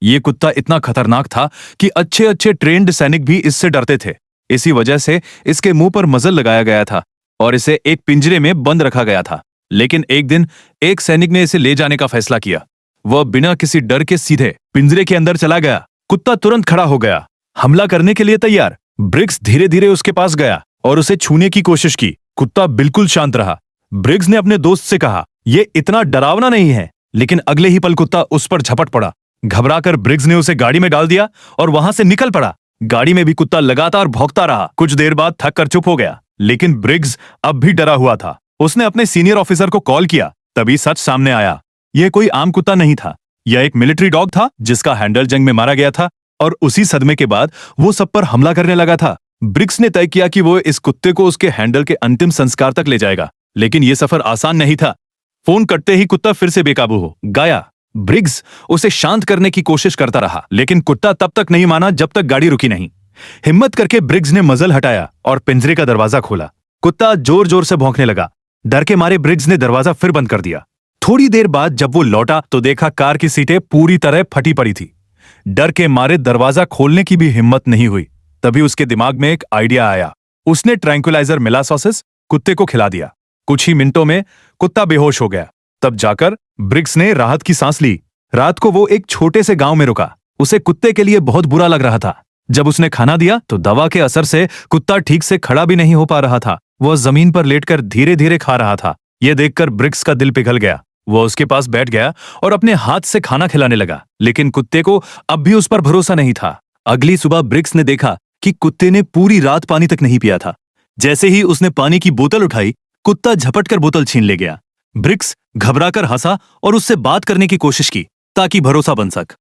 ये कुत्ता इतना खतरनाक था कि अच्छे अच्छे ट्रेन्ड सैनिक भी इससे डरते थे। इसी वजह से इसके मुंह पर मजल लगाया गया था और इसे एक पिंजरे में बंद रखा गया था। लेकिन एक दिन एक सैनिक ने इसे ले जाने का फैसला किया। वह बिना किसी डर के सीधे पिंजरे के अंदर चला गया। कुत्ता तुरंत खड़ा हो गया, हमला करने के लिए तैयार। ब्रिग्स धीरे धीरे उसके पास गया और उसे छूने की कोशिश की। कुत्ता बिल्कुल शांत रहा। ब्रिग्स ने अपने दोस्त से कहा, यह इतना डरावना नहीं है। लेकिन अगले ही पल कुत्ता उस पर झपट पड़ा। घबराकर ब्रिग्स ने उसे गाड़ी में डाल दिया और वहां से निकल पड़ा। गाड़ी में भी कुत्ता लगातार भौंकता रहा। कुछ देर बाद थक कर चुप हो गया, लेकिन ब्रिग्स अब भी डरा हुआ था। उसने अपने सीनियर ऑफिसर को कॉल किया। तभी सच सामने आया। यह कोई आम कुत्ता नहीं था, यह एक मिलिट्री डॉग था जिसका हैंडल जंग में मारा गया था और उसी सदमे के बाद वो सब पर हमला करने लगा था। ब्रिग्स ने तय किया कि वो इस कुत्ते को उसके हैंडल के अंतिम संस्कार तक ले जाएगा। लेकिन यह सफर आसान नहीं था। फोन कटते ही कुत्ता फिर से बेकाबू हो गया। ब्रिग्स उसे शांत करने की कोशिश करता रहा, लेकिन कुत्ता तब तक नहीं माना जब तक गाड़ी रुकी नहीं। हिम्मत करके ब्रिग्स ने मजल हटाया और पिंजरे का दरवाजा खोला। कुत्ता जोर जोर से भौंकने लगा। डर के मारे ब्रिग्स ने दरवाजा फिर बंद कर दिया। थोड़ी देर बाद जब वो लौटा तो देखा कार की सीटें पूरी तरह फटी पड़ी थी। डर के मारे दरवाजा खोलने की भी हिम्मत नहीं हुई। तभी उसके दिमाग में एक आइडिया आया। उसने ट्रैंक्विलाइजर मिलासोसिस कुत्ते को खिला दिया। कुछ ही मिनटों में कुत्ता बेहोश हो गया। तब जाकर ब्रिग्स ने राहत की सांस ली। रात को वो एक छोटे से गांव में रुका। उसे कुत्ते के लिए बहुत बुरा लग रहा था। जब उसने खाना दिया तो दवा के असर से कुत्ता ठीक से खड़ा भी नहीं हो पा रहा था। वह जमीन पर लेटकर धीरे धीरे खा रहा था। यह देखकर ब्रिग्स का दिल पिघल गया। वह उसके पास बैठ गया और अपने हाथ से खाना खिलाने लगा। लेकिन कुत्ते को अब भी उस पर भरोसा नहीं था। अगली सुबह ब्रिग्स ने देखा कि कुत्ते ने पूरी रात पानी तक नहीं पिया था। जैसे ही उसने पानी की बोतल उठाई, कुत्ता झपटकर बोतल छीन ले गया। ब्रिग्स घबराकर हंसा और उससे बात करने की कोशिश की ताकि भरोसा बन सके।